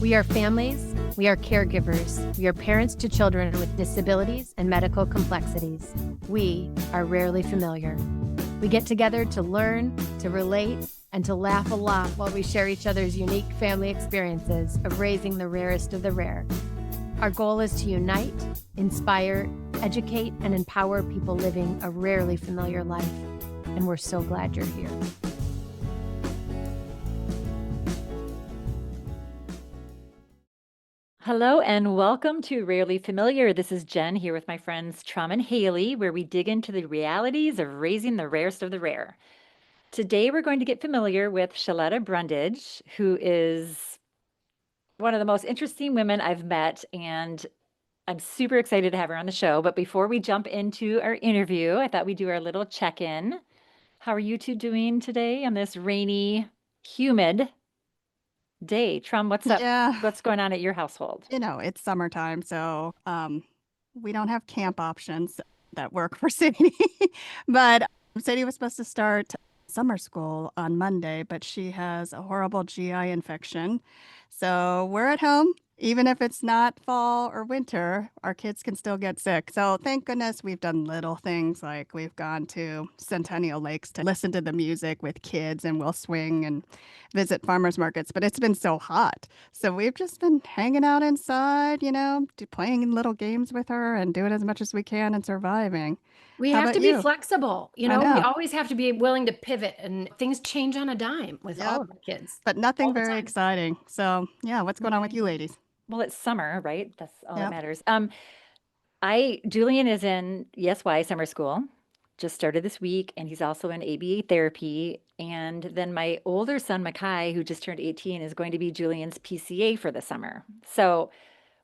We are families, we are caregivers, we are parents to children with disabilities and medical complexities. We are rarely familiar. We get together to learn, to relate, and to laugh a lot while we share each other's unique family experiences of raising the rarest of the rare. Our goal is to unite, inspire, educate, and empower people living a rarely familiar life. And we're so glad you're here. Hello and welcome to Rarely Familiar. This is Jen here with my friends Tram and Haley, where we dig into the realities of raising the rarest of the rare. Today we're going to get familiar with Sheletta Brundidge, who is one of the most interesting women I've met, and I'm super excited to have her on the show. But before we jump into our interview, I thought we'd do our little check-in. How are you two doing today on this rainy, humid day? Tram, what's up? Yeah, What's going on at your household? it's summertime, so we don't have camp options that work for Sadie. But Sadie was supposed to start summer school on Monday, but she has a horrible GI infection. So we're at home. Even if it's not fall or winter, our kids can still get sick. So thank goodness we've done little things like we've gone to Centennial Lakes to listen to the music with kids, and we'll swing and visit farmers markets. But it's been so hot. So we've just been hanging out inside, playing little games with her and doing as much as we can and surviving. We How have about to be you? flexible. I We know. always have to be willing to pivot, and things change on a dime with all Yep. of our kids. But All nothing the very time. exciting. So yeah, what's going on with you ladies? Well, it's summer, right? That's all that Yep. matters. Julian is in ESY summer school, just started this week, and he's also in ABA therapy. And then my older son, Makai, who just turned 18, is going to be Julian's PCA for the summer. So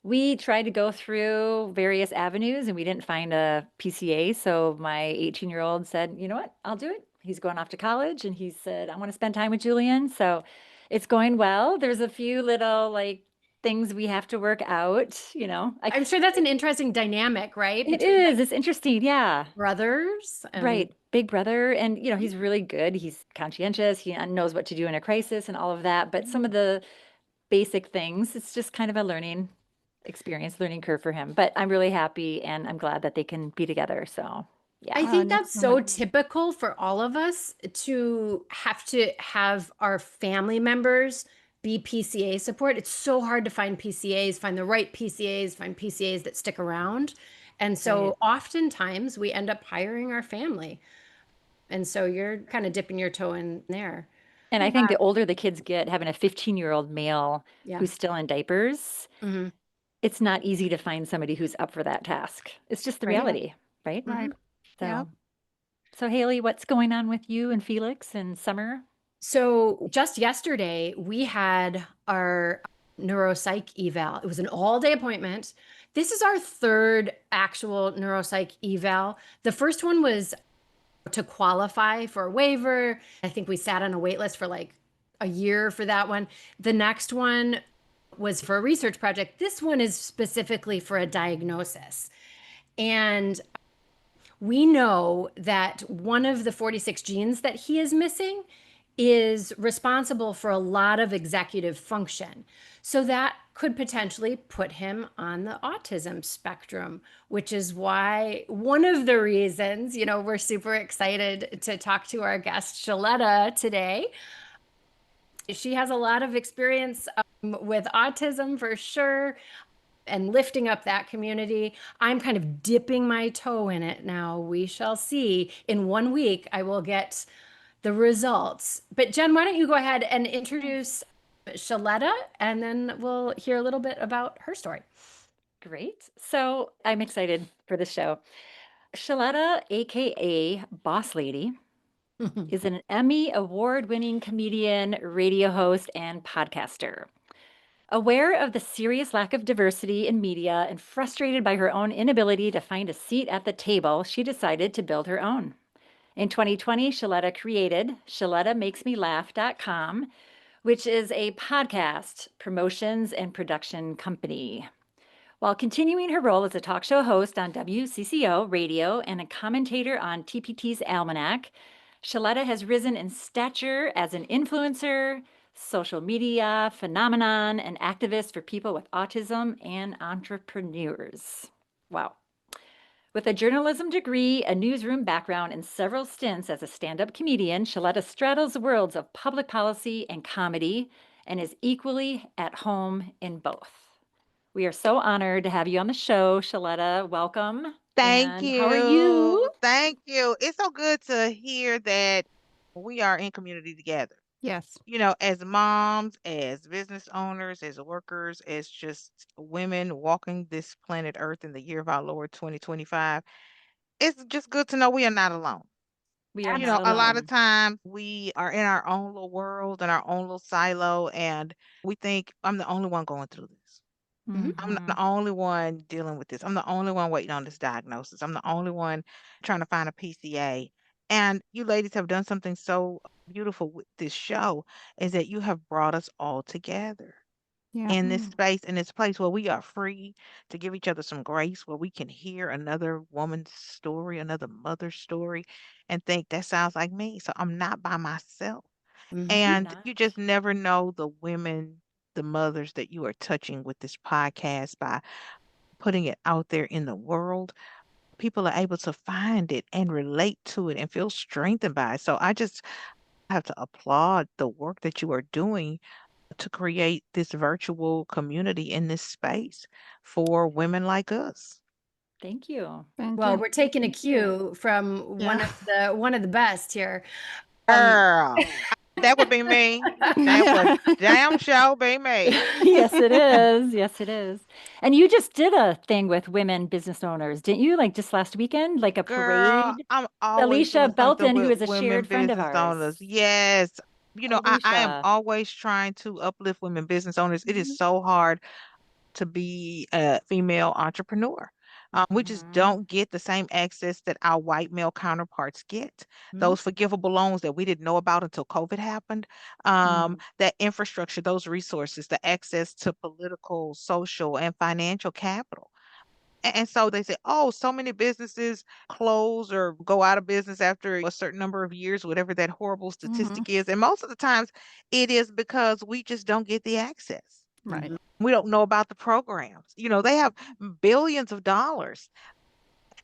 we tried to go through various avenues and we didn't find a PCA. So my 18-year-old said, you know what, I'll do it. He's going off to college and he said, I want to spend time with Julian. So it's going well. There's a few little things we have to work out, I'm sure that's an interesting dynamic, right? It Between is. It's interesting. Yeah. brothers and Right. Big brother. And, he's really good. He's conscientious. He knows what to do in a crisis and all of that. But some of the basic things, it's just kind of a learning experience, learning curve for him. But I'm really happy and I'm glad that they can be together. So, I yeah. think Nice that's to so know. typical for all of us to have our family members be PCA support. It's so hard to find PCAs, find the right PCAs, find PCAs that stick around. And so Right. oftentimes we end up hiring our family. And so you're kind of dipping your toe in there. And I think the older the kids get, having a 15-year-old male Yeah. who's still in diapers, Mhm. it's not easy to find somebody who's up for that task. It's just the Right. reality, right? Right. So, Yep. so Haley, what's going on with you and Felix and Summer? So just yesterday, we had our neuropsych eval. It was an all-day appointment. This is our third actual neuropsych eval. The first one was to qualify for a waiver. I think we sat on a wait list for like a year for that one. The next one was for a research project. This one is specifically for a diagnosis. And we know that one of the 46 genes that he is missing is responsible for a lot of executive function. So that could potentially put him on the autism spectrum, which is why one of the reasons, we're super excited to talk to our guest, Sheletta, today. She has a lot of experience with autism for sure, and lifting up that community. I'm kind of dipping my toe in it now. We shall see. In 1 week, I will get the results. But Jen, why don't you go ahead and introduce Sheletta, and then we'll hear a little bit about her story. Great. So I'm excited for this show. Sheletta, aka Boss Lady, is an Emmy award-winning comedian, radio host, and podcaster. Aware of the serious lack of diversity in media and frustrated by her own inability to find a seat at the table, she decided to build her own. In 2020, Sheletta created ShelettaMakesMeLaugh.com, which is a podcast, promotions, and production company. While continuing her role as a talk show host on WCCO radio and a commentator on TPT's Almanac, Sheletta has risen in stature as an influencer, social media phenomenon, and activist for people with autism and entrepreneurs. Wow. With a journalism degree, a newsroom background, and several stints as a stand up comedian, Sheletta straddles the worlds of public policy and comedy and is equally at home in both. We are so honored to have you on the show, Sheletta. Welcome. Thank And how are you? you. Thank you. It's so good to hear that we are in community together. Yes. As moms, as business owners, as workers, as just women walking this planet Earth in the year of our Lord 2025, it's just good to know we are not alone. We are not A lot of alone. times we are in our own little world and our own little silo, and we think, I'm the only one going through this. I'm Mhm. the only one dealing with this. I'm the only one waiting on this diagnosis. I'm the only one trying to find a PCA. And you ladies have done something so beautiful with this show is that you have brought us all together Yeah. in this Mm. space, in this place where we are free to give each other some grace, where we can hear another woman's story, another mother's story, and think that sounds like me. So I'm not by myself. You're And you not. just never know the women, the mothers that you are touching with this podcast by putting it out there in the world. People are able to find it and relate to it and feel strengthened by it. So I just have to applaud the work that you are doing to create this virtual community in this space for women like us. Thank you. Thank Well, you. we're taking a Thank you. cue from Yeah. one of the best here. Um, Girl, that would be me. That would Yeah. damn sure be me. Yes, it is. Yes, it is. And you just did a thing with women business owners, didn't you? Like just last weekend, like a Girl, parade. I'm always Alicia doing something Belton, who with is a women shared friend of business owners. ours. Yes. I am Alicia. always trying to uplift women business owners. It is Mhm. so hard to be a female entrepreneur. We just Mhm. don't get the same access that our white male counterparts get. Mhm. Those forgivable loans that we didn't know about until COVID happened, Mm. that infrastructure, those resources, the access to political, social, and financial capital. And so they say, oh, so many businesses close or go out of business after a certain number of years, whatever that horrible Hmm. statistic is. And most of the times it is because we just don't get the access. Right. We don't know about the programs. They have billions of dollars.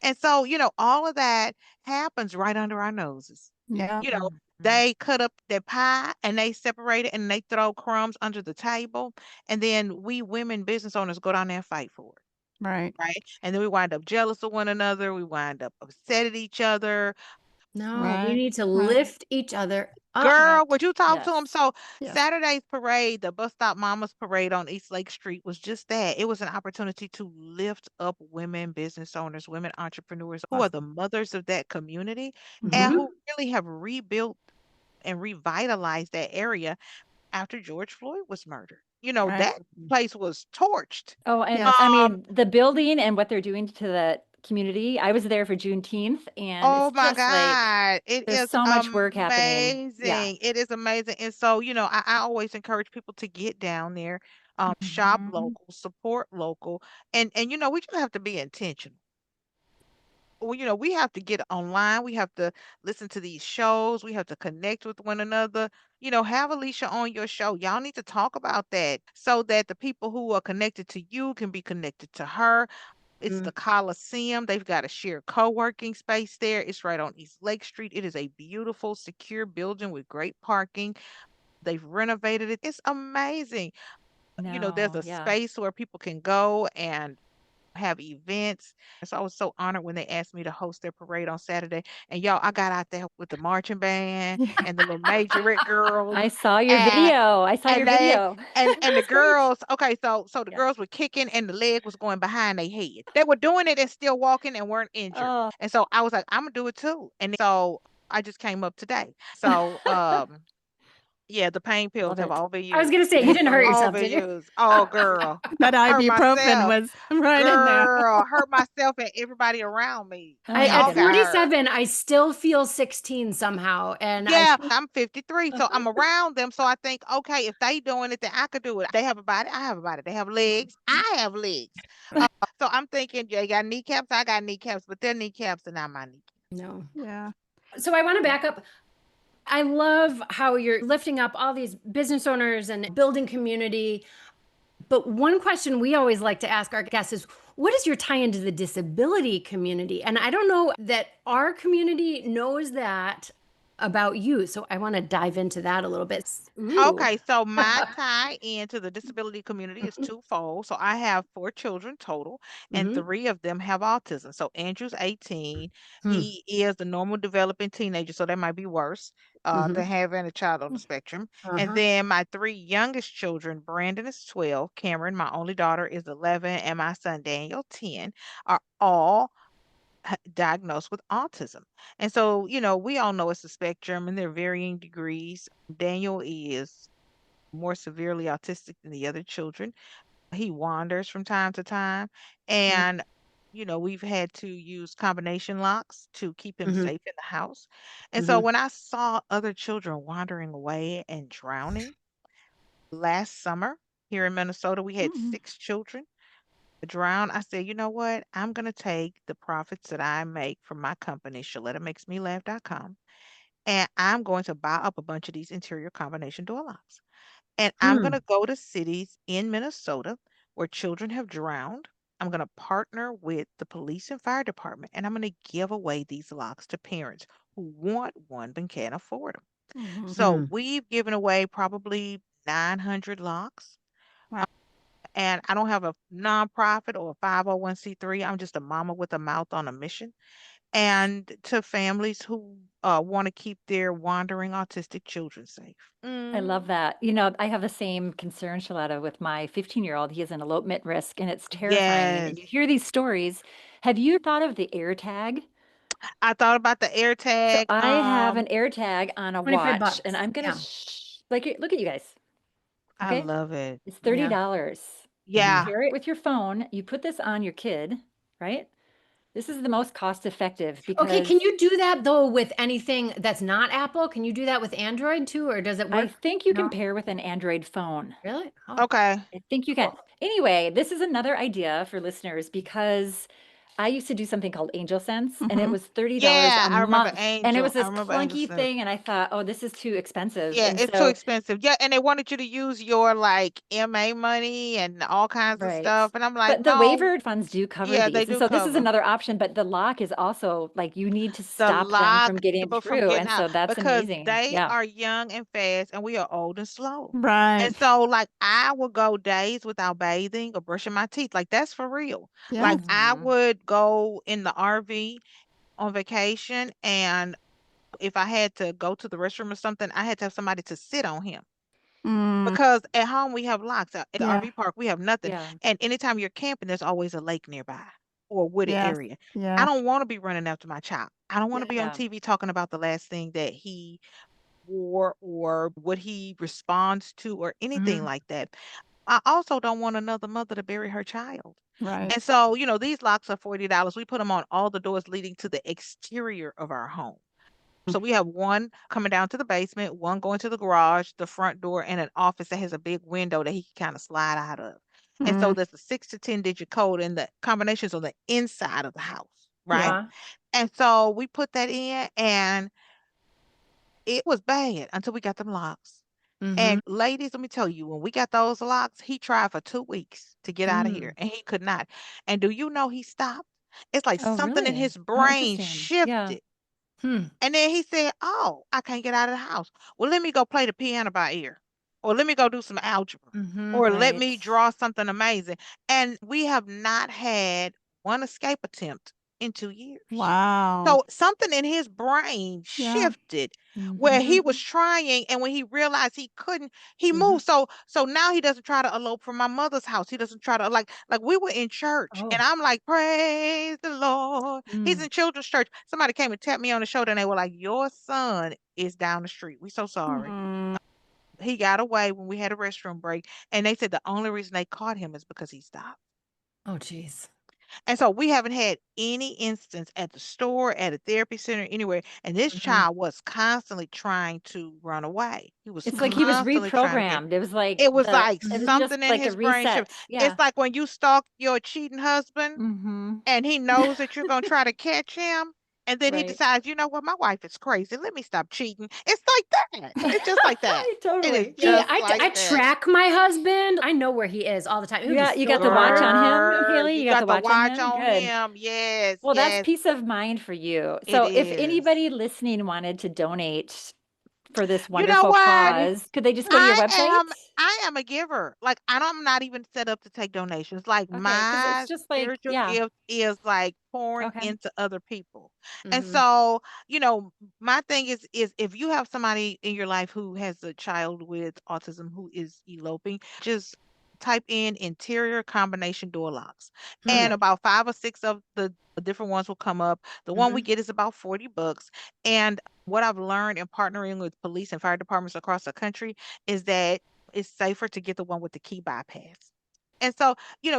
And so, all of that happens right under our noses. Yeah. You know, Mhm. they cut up their pie and they separate it and they throw crumbs under the table. And then we women business owners go down there and fight for it. Right. Right. And then we wind up jealous of one another. We wind up upset at each other. no, we Right. need to Right. lift each other up. Girl, Correct. would you talk to them? Yes. So Yes. Saturday's parade, the Bus Stop Mamas parade on East Lake Street was just that. It was an opportunity to lift up women business owners, women entrepreneurs who are Awesome. the mothers of that community and Mhm. who really have rebuilt and revitalized that area after George Floyd was murdered. Right. That place was torched. Oh, and I Yes. Um, mean, the building and what they're doing to the community. I was there for Juneteenth, and it's Oh my just like God. It there's is so much work happening. Yeah. amazing. It is amazing. And so, I always encourage people to get down there, shop Mhm. local, support local, and we just have to be intentional. Well, we have to get online. We have to listen to these shows. We have to connect with one another. Have Alicia on your show. Y'all need to talk about that so that the people who are connected to you can be connected to her. It's Mm. the Coliseum. They've got a shared co-working space there. It's right on East Lake Street. It is a beautiful, secure building with great parking. They've renovated it. It's amazing. There's No, a yeah. space where people can go and have events. And so I was so honored when they asked me to host their parade on Saturday. And y'all, I got out there with the marching band Yeah. and the little majorette girls. I saw your And video. I saw your and they video. and the It's great. girls, okay, so the Yeah. girls were kicking and the leg was going behind their head. They were doing it and still walking and weren't injured. Oh. And so I was like, I'm gonna do it too. And so I just came up today. So yeah, the pain pills Love have it. all been I was gonna used. say you didn't hurt All yourself, been did you? used. Oh girl. That Hurt ibuprofen myself. was right in there. Girl, hurt myself and everybody around me. Oh I They my at all got goodness. hurt. 47, I still feel 16 somehow, and I Yeah, think I'm 53, so I'm around them. So I think, okay, if they doing it, then I could do it. They have a body, I have a body. They have legs, I have legs. So I'm thinking, yeah, you got kneecaps, I got kneecaps, but their kneecaps are not my kneecaps. no. Yeah. So I want to back up. I love how you're lifting up all these business owners and building community. But one question we always like to ask our guests is, what is your tie into the disability community? And I don't know that our community knows that about you. So I want to dive into that a little bit. Ooh. Okay, so my tie into the disability community is twofold. So I have 4 children total, and Hmm. 3 of them have autism. So Andrew's 18. Hmm. He is the normal developing teenager, so that might be worse Hmm. than having a child on the spectrum. And Uh-huh. then my 3 youngest children, Brandon is 12, Cameron, my only daughter, is 11, and my son Daniel, 10, are all diagnosed with autism. And so, we all know it's a spectrum and there are varying degrees. Daniel is more severely autistic than the other children. He wanders from time to time. And, we've had to use combination locks to keep him Mm-hmm. safe in the house. And so Hmm. when I saw other children wandering away and drowning last summer here in Minnesota, we had Mm. 6 children drown. I said, you know what? I'm going to take the profits that I make from my company, ShalettaMakesMeLaugh.com, and I'm going to buy up a bunch of these interior combination door locks. And I'm going Hmm. to go to cities in Minnesota where children have drowned. I'm going to partner with the police and fire department, and I'm going to give away these locks to parents who want one but can't afford them. Mhm. So we've given away probably 900 locks. Wow. And I don't have a nonprofit or a 501(c)(3). I'm just a mama with a mouth on a mission. And to families who want to keep their wandering autistic children safe. I Mm, love that. I have the same concern, Shaletta, with my 15-year-old. He has an elopement risk, and it's terrifying. And yes. you hear these stories. Have you thought of the air tag? I thought about the air So tag. I have an air tag on a 25 watch, and bucks. I'm gonna Yeah. like look at you guys. I Okay, love it. it's Yeah. $30. You Hmm. Yeah. pair it with your phone. You put this on your kid, right? This is the most cost effective Okay, because can you do that though with anything that's not Apple? Can you do that with Android too, or does it I work? think you can No, pair with an Android phone. really? Oh, Okay. I think you can. cool. Anyway, this is another idea for listeners because I used to do something called Angel Sense, and it Mhm. was $30 Yeah, a I remember month. And it was Angel. I this remember Angel clunky Sense. thing, and I thought, oh, this is too expensive. Yeah, And it's too so, expensive. Yeah, and they wanted you to use your like MA money and all kinds of right. stuff. And I'm like, But the no, waiver funds do cover yeah, they these. And do so this is cover. another option, but the lock is also like you need to The stop them from lock getting people from through. getting And out so that's because amazing. they Yeah. are young and fast and we are old and slow. Right. And so like I would go days without bathing or brushing my teeth. Like that's for real. Yeah. Like I Hmm. would go in the RV on vacation and if I had to go to the restroom or something, I had to have somebody to sit on him. Mm. Because at home we have locks. At the Yeah. RV park we have nothing. Yeah. And anytime you're camping, there's always a lake nearby or a wooded Yes. area. I Yeah. don't want to be running after my child. I don't want to be on Yeah. TV talking about the last thing that he wore or what he responds to or anything Hmm. like that. I also don't want another mother to bury her child. Right. And so, these locks are $40. We put them on all the doors leading to the exterior of our home. So we have one coming down to the basement, one going to the garage, the front door, and an office that has a big window that he can kind of slide out of. And so Mm. there's a 6 to 10 digit code, and the combinations on the inside of the house, right? Yeah. Uh-huh. And so we put that in, and it was bad until we got them locks. Hmm. And ladies, let me tell you, when we got those locks, he tried for 2 weeks to get out of here, Mm. and he could not. And do you know he stopped? It's like Oh, something in really? his Oh, brain interesting. Yeah. shifted. Hmm. And then he said, "Oh, I can't get out of the house. Well, let me go play the piano by ear, or let me go do some algebra, Hmm. or let me Right. draw something amazing." And we have not had one escape attempt in 2 years. Wow. So something in his brain Yeah. shifted where Hmm. he was trying, and when he realized he couldn't, he Hmm. moved. So now he doesn't try to elope from my mother's house. He doesn't try to like we were in church, and Oh. I'm like, praise the Lord. He's Mm. in children's church. Somebody came and tapped me on the shoulder, and they were like, your son is down the street. We so sorry. Mm. He got away when we had a restroom break, and they said the only reason they caught him is because he stopped. Oh, geez. And so we haven't had any instance at the store, at a therapy center, anywhere. And this Hmm. child was constantly trying to run away. He was It's like he was constantly trying to get. reprogrammed. It was like It was like it was just something in like a his brain reset. shift. Yeah. It's like when you stalk your cheating husband Hmm. and he knows that you're gonna try to catch him. And then he Right. decides, you know what, my wife is crazy. Let me stop cheating. It's like that. It's just like that. It is Totally. See, Yep. just like I that. track my husband. I know where he is all the time. It would be You so got the watch on boring. him, Girl, Haley? you You got the got the watch on watch him? on Good. him. Yes, Well, that's yes, peace of mind for you. it So if is. anybody listening wanted to donate for this You know wonderful what? cause, could they just go to your I website? am I am a giver. Like I'm not even set up to take donations. Like Okay, because my it's just like, spiritual yeah. gift is like pouring Okay. into other people. And Mhm. so, my thing is if you have somebody in your life who has a child with autism who is eloping, just type in interior combination door locks. And Hmm. about 5 or 6 of the different ones will come up. The one we Mhm. get is about $40. And what I've learned in partnering with police and fire departments across the country is that it's safer to get the one with the key bypass. And so,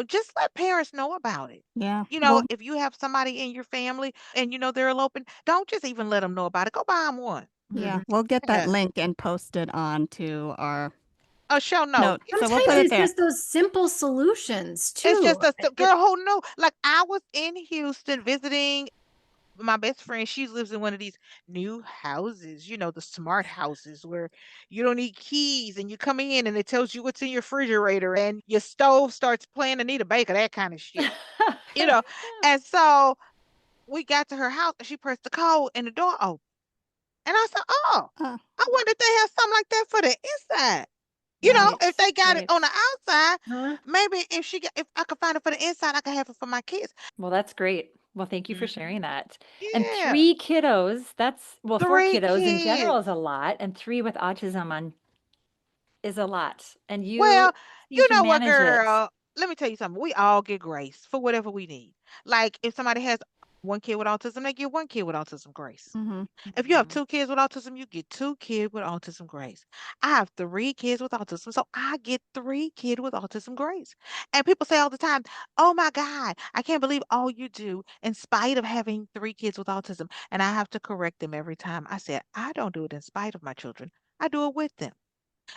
just let parents know about it. Yeah. Well, If you have somebody in your family and they're eloping, don't just even let them know about it. Go buy them one. yeah, Mhm. we'll get that Yeah. link and post it on to our A show note. note. So we'll Sometimes put Yeah. it it's there. just those simple solutions It's too. just a girl who knew. Like I was in Houston visiting my best friend. She lives in one of these new houses, the smart houses where you don't need keys and you come in and it tells you what's in your refrigerator and your stove starts playing Anita Baker, that kind of shit, you know. And so we got to her house and she pressed the code and the door opened. And I said, "Oh, Uh, I wonder if they have something like that for the inside. Right. If they got it Right. on the outside, Huh? maybe if I could find it for the inside, I could have it for my kids." Well, that's great. Well, thank you for sharing Mhm. that. And Yeah, 3 kiddos, well, 4 three kiddos in kids. general is a lot, and 3 with autism on is a lot. And you Well, seem you to know what, manage it. girl? Let me tell you something. We all get grace for whatever we need. Like if somebody has one kid with autism, they get one kid with autism grace. mhm. If you have Mhm. 2 kids with autism, you get 2 kids with autism grace. I have 3 kids with autism, so I get 3 kids with autism grace. And people say all the time, "Oh my God, I can't believe all you do in spite of having 3 kids with autism." And I have to correct them every time. I said, "I don't do it in spite of my children. I do it with them."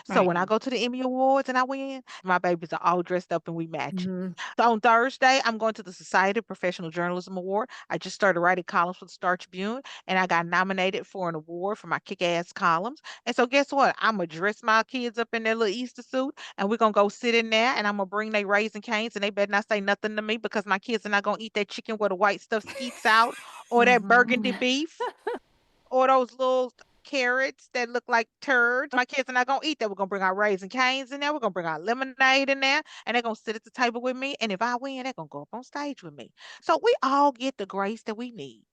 So Right. when I Mhm. go to the Emmy Awards and I win, my babies are all dressed up and we match. Mhm. So on Thursday, I'm going to the Society of Professional Journalism Award. I just started writing columns for the Star Tribune, and I got nominated for an award for my kick-ass columns. And so guess what? I'm gonna dress my kids up in their little Easter suit, and we're gonna go sit in there, and I'm gonna bring their Raisin Canes, and they better not say nothing to me because my kids are not gonna eat that chicken where the white stuff skeets out, or that Mhm. burgundy beef, or those little carrots that look like turds. My kids are not gonna eat that. We're gonna bring our Raisin Canes in there. We're gonna bring our lemonade in there, and they're gonna sit at the table with me. And if I win, they're gonna go up on stage with me. So we all get the grace that we need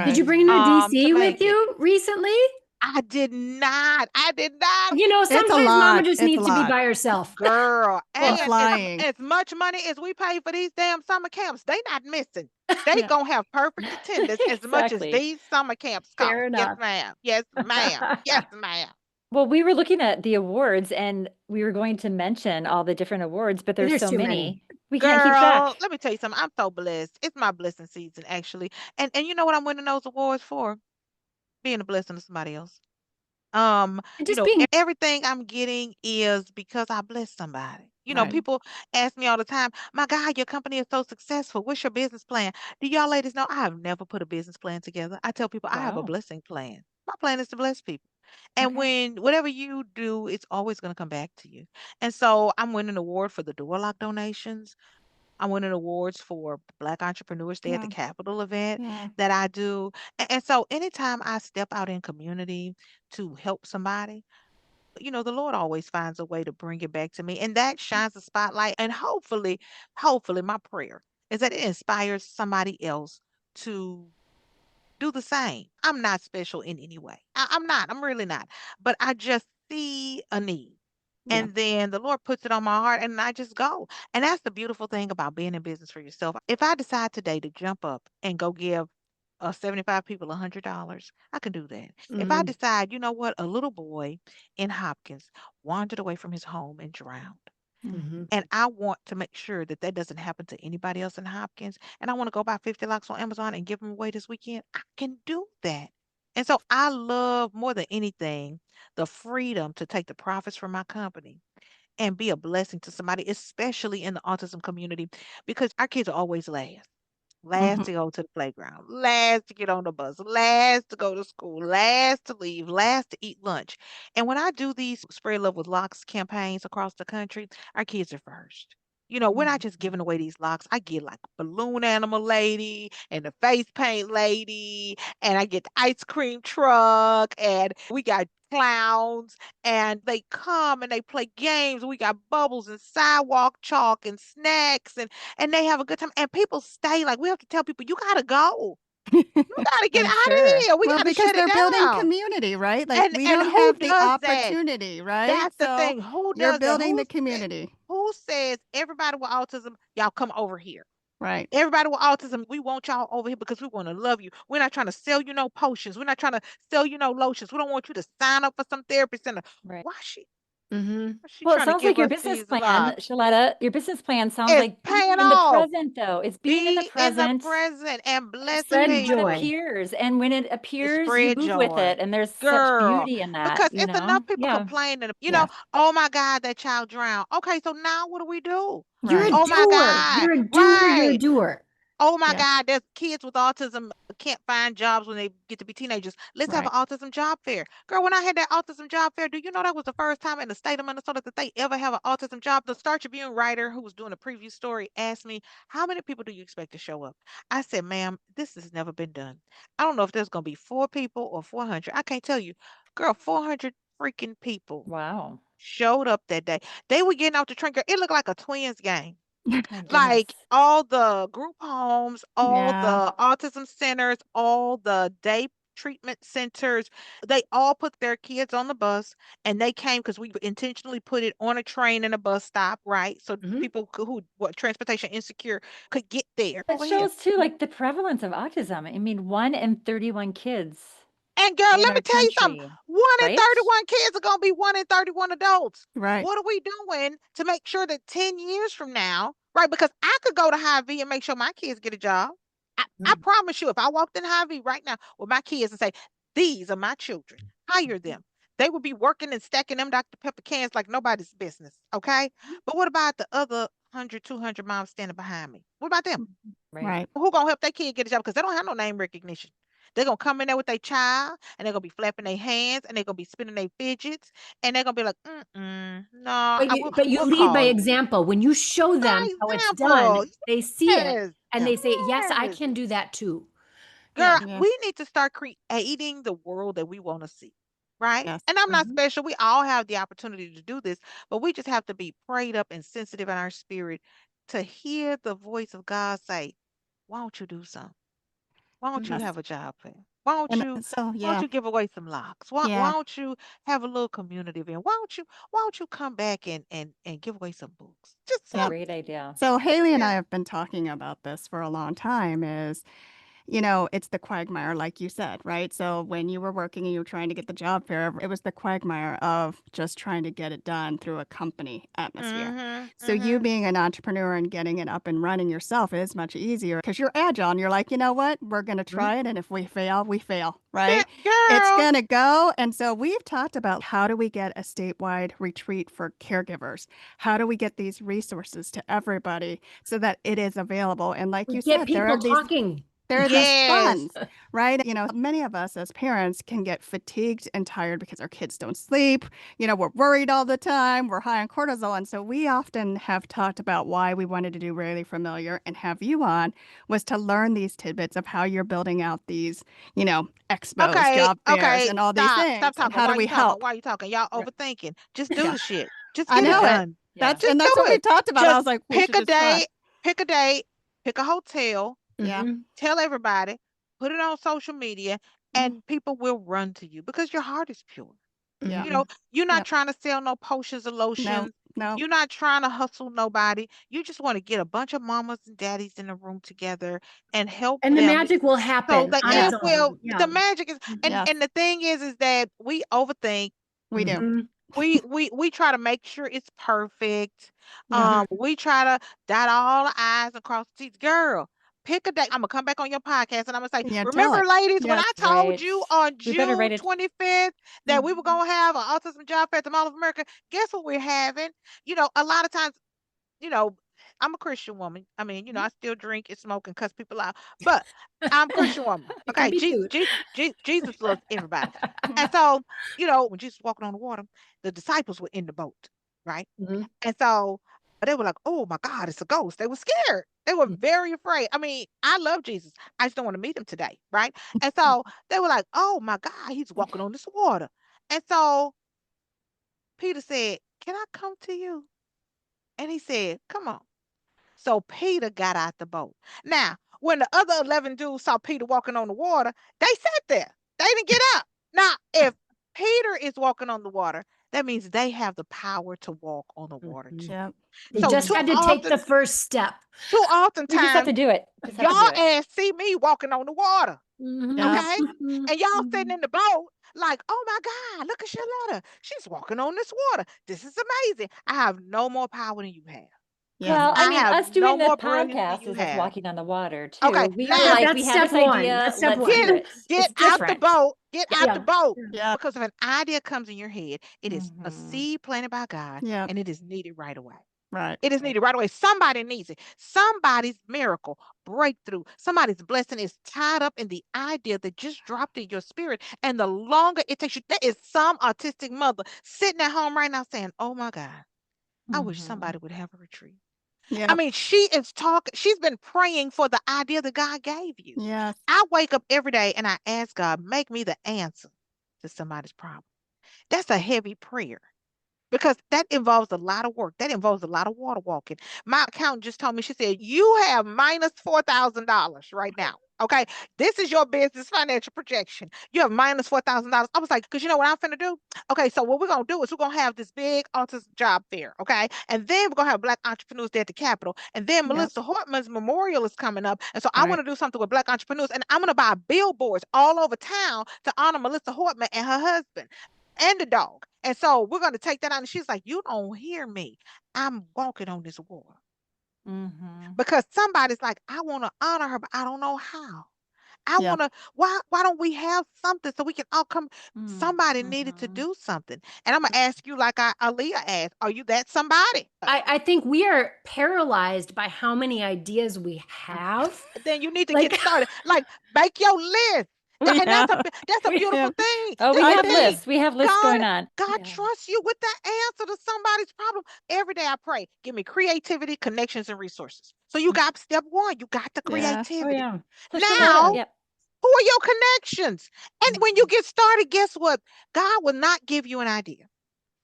Did you Right. bring them to Mhm. to DC with make it. you recently? I did not. I did not. It's a Sometimes mama lot. just It's a needs to be lot. by herself. Girl, And Well, and flying. as much money as we pay for these damn summer camps, they not missing. They Yeah. gonna have perfect attendance as much as exactly. these summer camps Fair cost. Yes, enough. ma'am. Yes, ma'am. Yes, ma'am. Well, we were looking at the awards and we were going to mention all the different awards, but there's There's so too many. many. We can't keep Girl, track. let me tell you something. I'm so blessed. It's my blessing season, actually. And you know what I'm winning those awards for? Being a blessing to somebody else. And just being Everything I'm getting is because I bless somebody. Right. People ask me all the time, "My God, your company is so successful. What's your business plan?" Do y'all ladies know I have never put a business plan together? I tell people I have a Wow. blessing plan. My plan is to bless people. And Okay. when whatever you do, it's always going to come back to you. And so I'm winning an award for the door lock donations. I'm winning awards for Black Entrepreneurs Day at the Yeah. Capitol event Yeah. that I do. And so anytime I step out in community to help somebody, the Lord always finds a way to bring it back to me. And that shines a spotlight. And hopefully, my prayer is that it inspires somebody else to do the same. I'm not special in any way. I'm not. I'm really not. But I just see a need. Yeah. And then the Lord puts it on my heart and I just go. And that's the beautiful thing about being in business for yourself. If I decide today to jump up and go give 75 people $100, I can do that. If I Mhm. decide, you know what, a little boy in Hopkins wandered away from his home and drowned. Mm. Mhm. And I want to make sure that that doesn't happen to anybody else in Hopkins. And I want to go buy 50 locks on Amazon and give them away this weekend. I can do that. And so I love more than anything the freedom to take the profits from my company and be a blessing to somebody, especially in the autism community, because our kids are always last. last Mhm. to go to the playground, last to get on the bus, last to go to school, last to leave, last to eat lunch. And when I do these Spread Love with Locks campaigns across the country, our kids are first. We're not just Mhm. giving away these locks. I get like balloon animal lady and the face paint lady, and I get the ice cream truck, and we got clowns, and they come and they play games. We got bubbles and sidewalk chalk and snacks, and they have a good time. And people stay. Like we have to tell people, you gotta go. You gotta get I'm out of sure. here. We Well, gotta because shut it they're building down. community, right? Like we And don't who have the does that? opportunity, right? That's the So thing. Who you're does that? building the community, Who says everybody with autism, y'all come over here? right? Everybody with autism, we want y'all over here because we want to love you. We're not trying to sell you no potions. We're not trying to sell you no lotions. We don't want you to sign up for some therapy center. Right. Why she Mm-hmm. why she Well, it trying to sounds like give your us business these plan, locks? Sheletta, your business plan sounds It's like being paying in the off. present, though. It's being in the Be in the present present and and blessing seeing Spread what people. joy. appears. And when it To appears, you spread move with joy. it. And there's such Girl, beauty in that, because it's enough people Yeah. complaining, Yes, oh my God, that child drowned. Okay, so now what do we do? You're a right. Oh my doer. God, You're a doer. You're a right. doer. Oh my Yeah, God, there's kids with autism can't find jobs when they get to be teenagers. Let's have right. an autism job fair. Girl, when I had that autism job fair, do you know that was the first time in the state of Minnesota that they ever have an autism job? The Star Tribune writer who was doing a preview story asked me, how many people do you expect to show up? I said, ma'am, this has never been done. I don't know if there's going to be 4 people or 400. I can't tell you. Girl, 400 freaking people Wow. showed up that day. They were getting out the train. Girl, it looked like a twins game. My goodness. Like all the group homes, all Yeah. the autism centers, all the day treatment centers, they all put their kids on the bus and they came because we intentionally put it on a train and a bus stop, right? So Mm-hmm. people who what transportation insecure could get there. It Over here. shows too, like the prevalence of autism. I mean, 1 in 31 kids And girl, in let me our tell you something. country, One in right? 31 kids are gonna be 1 in 31 adults. Right. What are we doing to make sure that 10 years from now, right? Because I could go to Hy-Vee and make sure my kids get a job. I promise you, if I walked in Hy-Vee right now with my kids and say, these are my children, hire them. They would be working and stacking them Dr. Pepper cans like nobody's business. Okay. But what about the other 100, 200 moms standing behind me? What about them? Right. Right. Who gonna help that kid get a job? Because they don't have no name recognition. They're gonna come in there with their child and they're gonna be flapping their hands and they're gonna be spinning their fidgets and they're gonna be like, no, But I will you we'll lead by call you. example. When you show them By how it's done, example. they see it Yes. and they say, "Yes, I Yes. can do that too." Girl, Yeah. Yeah. we need to start creating the world that we want to see, right? Yes. And I'm not Mm-hmm. special. We all have the opportunity to do this, but we just have to be prayed up and sensitive in our spirit to hear the voice of God say, why don't you do something? Why don't you Yes. have a job fair? Why don't And you so why don't yeah. you give away some locks? Why Yeah. don't you have a little community event? Why don't you come back and give away some books? Just It's a Yeah. great idea. So Haley and yeah. I have been talking about this for a long time is it's the quagmire, like you said, right? So when you were working and you were trying to get the job fair, it was the quagmire of just trying to get it done through a company atmosphere. Mm-hmm. So you Mm-hmm. being an entrepreneur and getting it up and running yourself is much easier because you're agile and you're like, you know what? We're going to Mm-hmm. try it. And if we fail, we fail, Yeah, right? It's girl. going to go. And so we've talked about how do we get a statewide retreat for caregivers? How do we get these resources to everybody so that it is available? And like We you get said, people talking. there are these Yes. funds, right? Many of us as parents can get fatigued and tired because our kids don't sleep. We're worried all the time. We're high on cortisol. And so we often have talked about why we wanted to do Really Familiar and have you on was to learn these tidbits of how you're building out these, expos, Okay, job fairs, okay, and all these stop. Stop things. And talking. how Why do are you we talking? help? Why are you talking? Y'all Right. overthinking. Just do Yeah, the shit. Just I get it know Yeah. it. done. Yeah. Just That's do what we it. talked about. I Just was like, we pick should a just try. date, pick a date, pick a hotel, Yeah. Mm-hmm. tell everybody, put it on social media, Mm, and people will run to you because your heart is pure. yeah. You Mm-hmm. know, you're not Yep. trying to sell no potions or No, lotions. no. You're not trying to hustle nobody. You just want to get a bunch of mamas and daddies in a room together and help And the them magic will so happen that on Yeah. its it own. will Yeah. the magic is Yes, and the thing is that we overthink. we do. Mm-hmm. We try to make sure it's perfect. Yeah. We try to dot all the I's and cross the T's. Girl, pick a day. I'm gonna come back on your podcast and I'm gonna say, Yeah. Tell remember, it. ladies, when Yes. I told Right. you on We better June write it. 25th that we were Mm-hmm. gonna have an autism job fair at the Mall of America? Guess what we're having? A lot of times, you know, I'm a Christian woman. I mean, I still drink and smoke and cuss people out, but I'm a Christian woman. It can Okay, be Jesus, cute. Jesus loves everybody. And so, when Jesus was walking on the water, the disciples were in the boat, right? Mhm. And so they were like, "Oh my God, it's a ghost." They were scared. They were very afraid. I mean, I love Jesus. I just don't want to meet him today, right? And so they were like, "Oh my God, he's walking on this water." And so Peter said, "Can I come to you?" And he said, "Come on." So Peter got out the boat. Now, when the other 11 dudes saw Peter walking on the water, they sat there. They didn't get up. Now, if Peter is walking on the water, that means they have the power to walk on the water Mhm. too. Yep. They So just too had to take the often, first step. too often We just have times, to do it. Just have y'all to do it. ass see me walking on the water, Yep. okay? Mhm. And y'all sitting Mhm. in the boat like, "Oh my God, look at Sheletta. She's walking on this water. This is amazing. I have no more power than you have. Yeah. Well, I I mean, have us no doing this more brilliance than podcast you is us have." walking on the water Okay, too. We Yeah, are but now like, we that's have step this one. idea, That's step let's get do one. it. get It's out the different. boat. Get out the Yeah. boat. Yeah. Because if an idea comes in your head, it is a Hmm. seed planted by God Yep. and it is needed right away. Right. It is Right. needed right away. Somebody needs it. Somebody's miracle, breakthrough, somebody's blessing is tied up in the idea that just dropped in your spirit. And the longer it takes you, there is some autistic mother sitting at home right now saying, "Oh my God, I wish Hmm. somebody would have a retreat." I Yep. mean, she's been praying for the idea that God gave you. Yes. I wake up every day and I ask God, make me the answer to somebody's problem. That's a heavy prayer because that involves a lot of work. That involves a lot of water walking. My accountant just told me, she said, "You have minus $4,000 right now. Okay. This is your business financial projection. You have minus $4,000." I was like, "Because you know what I'm finna do? Okay. So, what we're going to do is we're going to have this big autism job fair. Okay. And then we're going to have Black entrepreneurs there at the Capitol. And then Yep. Melissa Hortman's memorial is coming up. And so, I Right. want to do something with Black entrepreneurs. And I'm going to buy billboards all over town to honor Melissa Hortman and her husband and the dog. And so we're going to take that out." And she's like, "You don't hear me. I'm walking on this water." Hmm. Because somebody's like, "I want to honor her, but I don't know how. I Yep. want to, why don't we have something so we can all come?" Somebody needed to Hmm. do something. And I'm going to ask you, like Aaliyah asked, are you that somebody? I think we are paralyzed by how many ideas we have. Then you need to get Like, started. Like, make your list. And Yeah. that's a We, beautiful Yeah. thing. oh, we That's I the have did. thing. lists. We have lists God, going on. God Yeah. trusts you with that answer to somebody's problem. Every day I pray, give me creativity, connections, and resources. So you got step one, you got the Yeah. oh creativity. yeah. So Sheletta, Now, yep. who are your connections? And when you Mhm. get started, guess what? God will not give you an idea.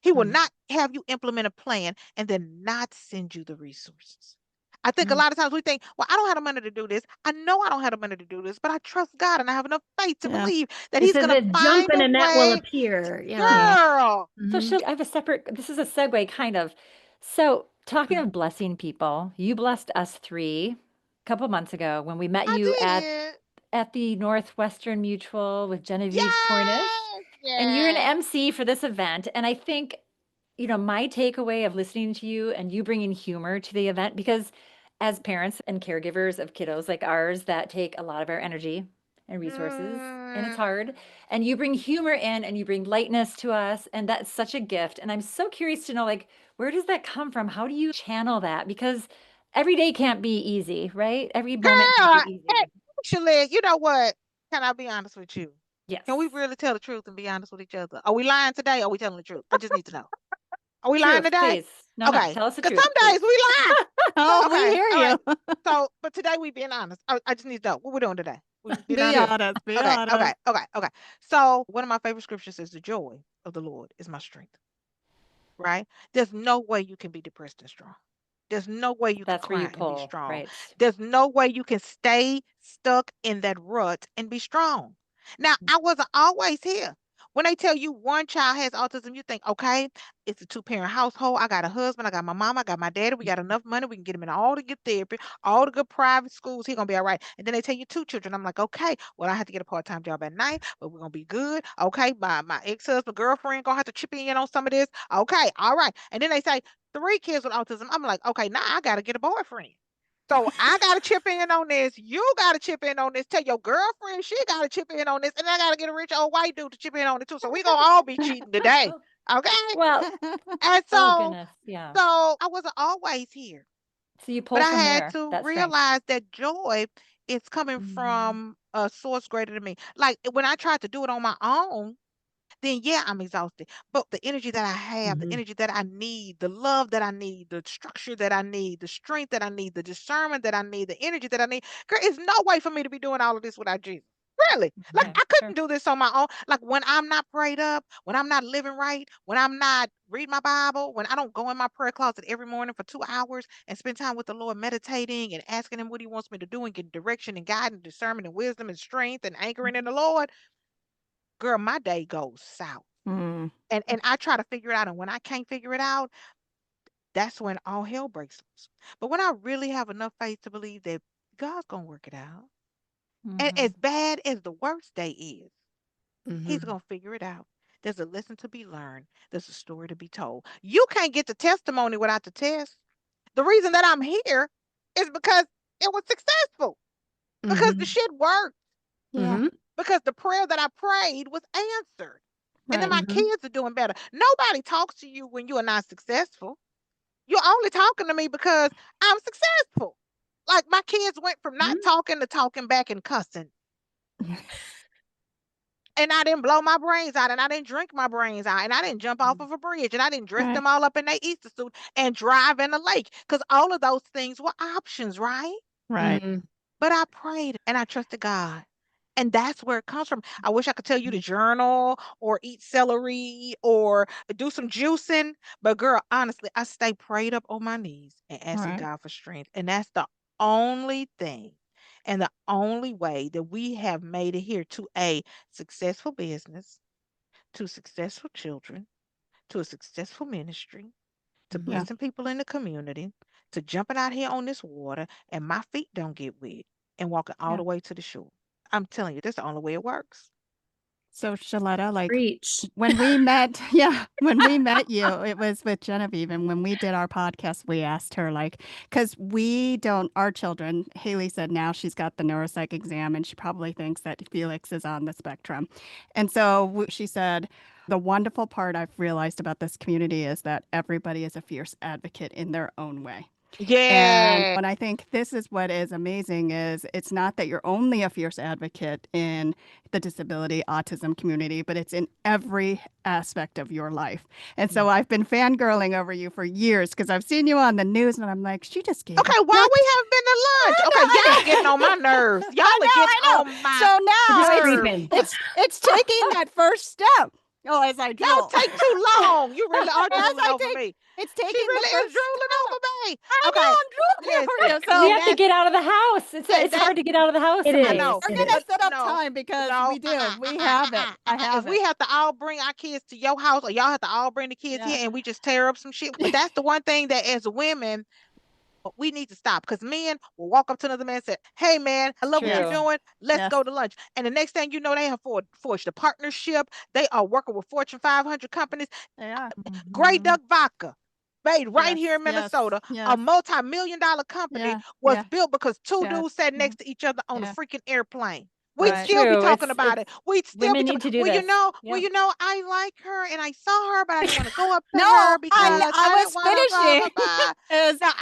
He will Mm. not have you implement a plan and then not send you the resources. I think a Mm. lot of times we think, "Well, I don't have the money to do this. I know I don't have the money to do this, but I trust God and I have enough faith to Yeah. believe that He He's says going to that jump find and a a net will way." appear. Yeah. Yeah. Girl, So Mhm. I have a separate, this is a segue kind of. So talking of blessing people, you blessed us three a couple months ago when we met I you did. at the Northwestern Mutual with Genevieve Cornish. Yes, And you're an yes. MC for this event. And I think, my takeaway of listening to you and you bringing humor to the event, because as parents and caregivers of kiddos like ours, that take a lot of our energy and resources, and it's Mm. hard. And you bring humor in and you bring lightness to us. And that's such a gift. And I'm so curious to know, like, where does that come from? How do you channel that? Because every day can't be easy, right? Every moment can't be Girl, easy. actually, you know what? Can I be honest with you? Yes. Can we really tell the truth and be honest with each other? Are we lying today? Or are we telling the truth? I just need to know. Are we lying Truth, today? please. No, no. Okay. Tell us the Because truth, some days please. we lie. Oh, we Okay. hear All right. you. So, but today we being honest. I just need to know what we're doing today. We being Be honest. Truth. honest. Be Okay. Okay. honest. Okay. Okay. So one of my favorite scriptures is, "The joy of the Lord is my strength." Right? There's no way you can be depressed and strong. There's no way you can That's where you cry and be pull, strong. right? There's no way you can stay stuck in that rut and be strong. Now, I wasn't always here. When they tell you one child has autism, you think, okay, it's a two-parent household. I got a husband, I got my mama, I got my daddy. We got enough money. We can get him in all the good therapy, all the good private schools. He's gonna be all right. And then they tell you two children. I'm like, okay, well, I have to get a part-time job at night, but we're gonna be good. Okay, my ex-husband, girlfriend gonna have to chip in on some of this. Okay, all right. And then they say three kids with autism. I'm like, okay, now I gotta get a boyfriend. So I gotta chip in on this. You gotta chip in on this. Tell your girlfriend she gotta chip in on this, and I gotta get a rich old white dude to chip in on it too. So we gonna all be cheating today, okay? Well, And oh so, goodness, yeah. so I wasn't always here. So you But pull I from had there, to that strength. realize that joy is coming Mhm. from a source greater than me. Like when I tried to do it on my own, then yeah, I'm exhausted. But the energy that I have, the Mhm. energy that I need, the love that I need, the structure that I need, the strength that I need, the discernment that I need, the energy that I need, girl, it's no way for me to be doing all of this without Jesus. Really. Like Okay, I couldn't sure. do this on my own. Like when I'm not prayed up, when I'm not living right, when I'm not reading my Bible, when I don't go in my prayer closet every morning for 2 hours and spend time with the Lord meditating and asking him what he wants me to do and get direction and guidance, discernment and wisdom and strength and anchoring in the Lord, girl, my day goes south. Mm. And I try to figure it out. And when I can't figure it out, that's when all hell breaks loose. But when I really have enough faith to believe that God's gonna work it out, and Hmm. as bad as the worst day is, He's Mhm. gonna figure it out. There's a lesson to be learned. There's a story to be told. You can't get the testimony without the test. The reason that I'm here is because it was successful. Because the Mhm. shit worked. Yeah. Mhm. Because the prayer that I prayed was answered. And then Right. my Mhm. kids are doing better. Nobody talks to you when you are not successful. You're only talking to me because I'm successful. Like my kids went from not Mhm. talking to talking back and cussing. And I didn't blow my brains out and I didn't drink my brains out and I didn't jump off of a bridge and I didn't dress Right. them all up in their Easter suit and drive in a lake. Because all of those things were options, right? Right. Mhm. But I prayed and I trusted God. And that's where it comes from. I wish I could tell you to journal or eat celery or do some juicing. But girl, honestly, I stay prayed up on my knees and asking Right. God for strength. And that's the only thing and the only way that we have made it here to a successful business, to successful children, to a successful ministry, to Mhm. Yeah. blessing people in the community, to jumping out here on this water and my feet don't get wet and walking all Yeah. the way to the shore. I'm telling you, that's the only way it works. So Shaletta, like Preach. when we met, yeah, when we met you, it was with Genevieve. And when we did our podcast, we asked her, like, because we don't, our children, Haley said now she's got the neuropsych exam and she probably thinks that Felix is on the spectrum. And so she said, the wonderful part I've realized about this community is that everybody is a fierce advocate in their own way. And Yeah. when I think this is what is amazing is it's not that you're only a fierce advocate in the disability autism community, but it's in every aspect of your life. And so I've been fangirling over you for years because I've seen you on the news and I'm like, she just gave a Okay, why we gift. haven't been to lunch? I Okay, know, y'all getting on my nerves. Y'all I are getting know, I know. on my So He's now nerves. creeping. it's taking that first step. Oh, as I Y'all drool. take too long. You really are As drooling I over take, me. it's She taking the really is first drooling step. over me. I Okay, know I'm drooling over listen. you. We So have to That get out of the house. that It's that hard to get out of the house It some I is. days. know, we're It gonna but is. set up no, time because no, we do. We have it. I If have we it. have to all bring our kids to your house, or y'all have to all bring the kids here, Yeah. and we just tear up some shit. But that's the one thing that as women we need to stop because men will walk up to another man and say, "Hey, man, I love what you're Yes. True. doing. Let's Yes. go to lunch." And the next thing you know, they have forged a partnership. They are working with Fortune 500 companies. They are. Grey Hmm. Duck Vodka, made right Yes. here in Yes. Minnesota, a Yes. multi-million-dollar company Yeah. was Yeah. built because two Yes. dudes sat Yeah. next to each other on a Yeah. freaking airplane. We'd It's Right. still be true. talking about It's it. We'd still be women talking. need to do Well, this. Yep. I like her and I saw her, but I didn't want to go up to No, her I because I I didn't was want to blah blah finishing. blah. Is Now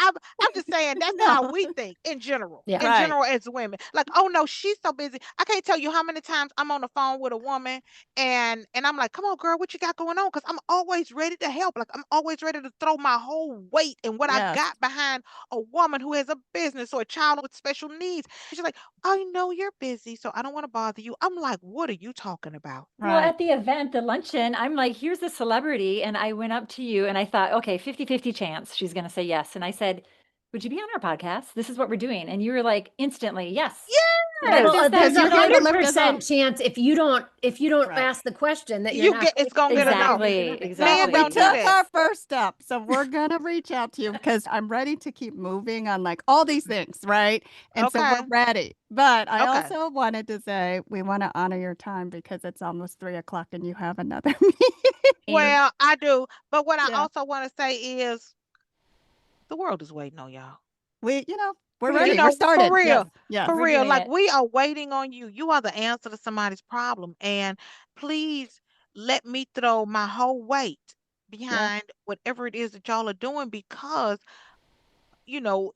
I'm just saying that's how no. we think in general. Yeah. In Right. general, as women, like, oh no, she's so busy. I can't tell you how many times I'm on the phone with a woman and I'm like, come on, girl, what you got going on? Because I'm always ready to help. Like I'm always ready to throw my whole weight and what I Yes. got behind a woman who has a business or a child with special needs. She's like, I know you're busy, so I don't want to bother you. I'm like, what are you talking about? Well, Right. at the event, the luncheon, I'm like, here's a celebrity. And I went up to you and I thought, okay, 50-50 chance she's going to say yes. And I said, would you be on our podcast? This is what we're doing. And you were like, instantly, yes. And then Yes. Well, since then, there's you've a Because been you on even it. 100% chance if you don't right. ask the question that you're You not get going it's gonna to get a no. exactly. You're Exactly. not gonna- So Men we Exactly. don't do took that. our first step. So we're gonna reach out to you because I'm ready to keep moving on like all these things, right? And so we're Okay. ready. But I Okay. also wanted to say we want to honor your time because it's almost 3 o'clock and you have another meeting. And Well, I do. But what I Yeah. also want to say is the world is waiting on y'all. We're period. ready. We're For started. Yes. real. Yes. For We're real. doing Like it. we are waiting on you. You are the answer to somebody's problem. And please let me throw my whole weight Yeah. behind whatever it is that y'all are doing because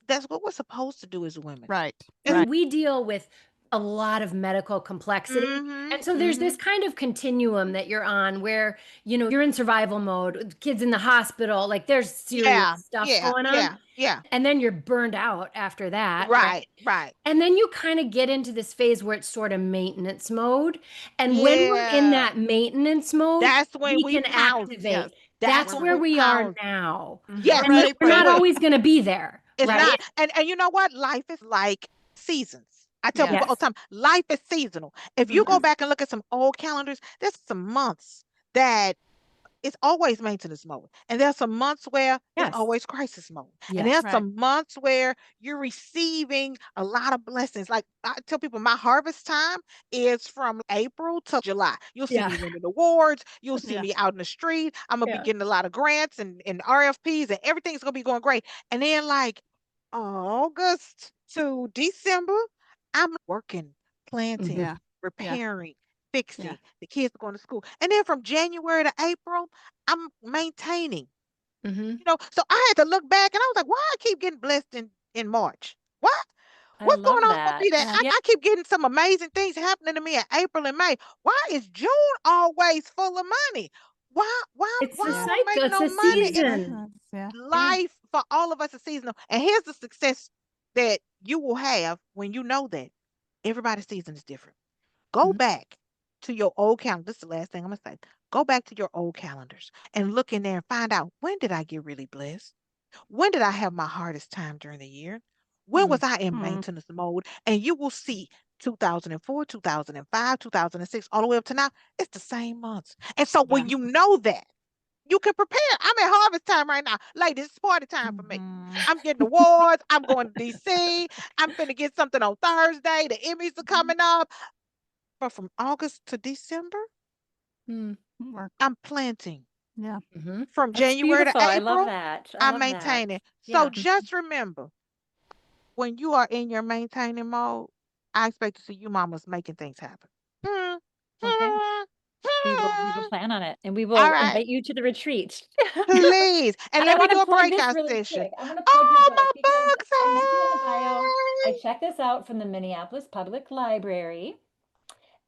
that's what we're supposed to do as women. Right. It's- Right. We deal with a lot of medical complexity. And so there's this kind of continuum that you're on where, you're in survival mode, kids in the hospital, like there's serious Yeah, stuff yeah, going on. yeah, yeah. And then you're burned out after that, right? Right. And then you kind of get into this phase where it's sort of maintenance mode. And when we're in Yeah. that maintenance mode, That's when we we can pounce. Yes. activate. That's That's when where we we are pounce. now. Yes, We're And ready we're for not it. always going to be there, It's right? not. And you know what? Life is like seasons. I tell people Yes. all the time, life is seasonal. If you go back and look at some old calendars, there's some months that it's always maintenance mode. And there's some months where it's Yes. always crisis mode. And Yes. there's Right. some months where you're receiving a lot of blessings. Like I tell people, my harvest time is from April to July. You'll see Yeah. me winning awards. You'll see Yeah. me out in the street. I'm going to Yeah. be getting a lot of grants and RFPs, and everything's going to be going great. And then, like August to December, I'm working, planting, Yeah. repairing, Yeah. fixing. The kids are going to school. And then from January to April, I'm maintaining. Mm-hmm. So I had to look back and I was like, why I keep getting blessed in March? What? I What's going love on with me that. that Yeah. I, Yeah. I keep getting some amazing things happening to me in April and May? Why is June always full of money? It's Why the I Yeah. don't cycle. make It's no a money? season. Yeah. Life for all of us is seasonal. And here's the success that you will have when you know that everybody's season is different. Go Mhm. back to your old calendar. This is the last thing I'm going to say. Go back to your old calendars and look in there and find out, when did I get really blessed? When did I have my hardest time during the year? When was I in maintenance mode? And you will see 2004, 2005, 2006, all the way up to now, it's the same months. And so when you know that, you can prepare. I'm at harvest time right now. Ladies, it's party time for me. I'm getting awards. I'm going to DC. I'm finna get something on Thursday. The Emmys are coming up. But from August to December, Work. I'm planting. Yeah. Mm-hmm. From That's January to beautiful. I love April, that. I I'm love that. maintaining. Yeah. So just remember, when you are in your maintaining mode, I expect to see you mamas making things happen. Okay. We will plan on it, and we All will right, invite you to the retreat. please. And And I let me want do to a plug this breakout really session. quick. I want to plug your Oh, book my because books. I mentioned in the bio, I Hey. checked this out from the Minneapolis Public Library,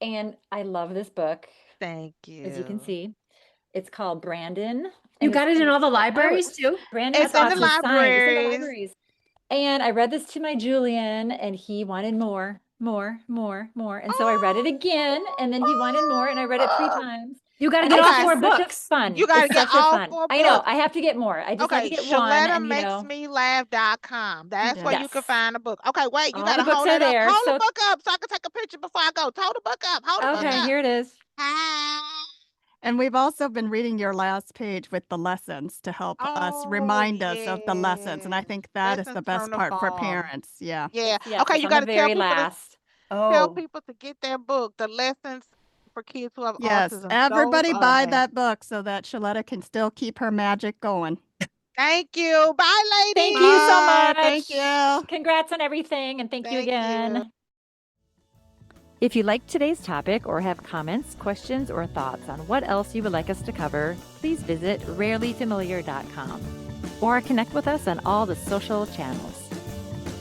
and I love this book, Thank as you can you. see. It's called Brandon, You and got it in all the libraries too? Brandon It's That's in the awesome. is signed. It's in the libraries. libraries. And I read this to my Julian, and he wanted more. And so I read it again, and then he wanted more, and I read it 3 times. You got to And get it's all Okay. four just such a books. fun. You got to It's get such a all fun. 4 I know. books. I have to get more. I just had to Okay, get one, Sheletta and makes me laugh.com. That's where Yes. you can find a book. Okay, wait, you all gotta the books hold are that up. there. Hold the So, book up so I can take a picture before I go. Hold the book up. Hold the book okay, up. here it is. Hi. And we've also been reading your last page with the lessons to help us Oh remind us of the lessons. And I yeah. think that is Lessons the from best the part for farm. parents. Yeah. Yeah. Yes, Okay, it's you on the gotta very last. tell Oh, people to get their book, The Lessons for Kids Who Have Yes. Autism. Those Everybody are buy amazing. that book so that Sheletta can still keep her magic going. Thank you. Bye, Thank you so Bye. much. Thank you. Congrats on everything, and thank you Thank you. again. If you liked today's topic or have comments, questions, or thoughts on what else you would like us to cover, please visit rarelyfamiliar.com or connect with us on all the social channels.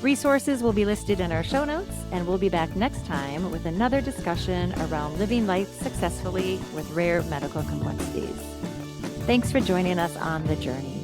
Resources will be listed in our show notes, and we'll be back next time with another discussion around living life successfully with rare medical complexities. Thanks for joining us on the journey.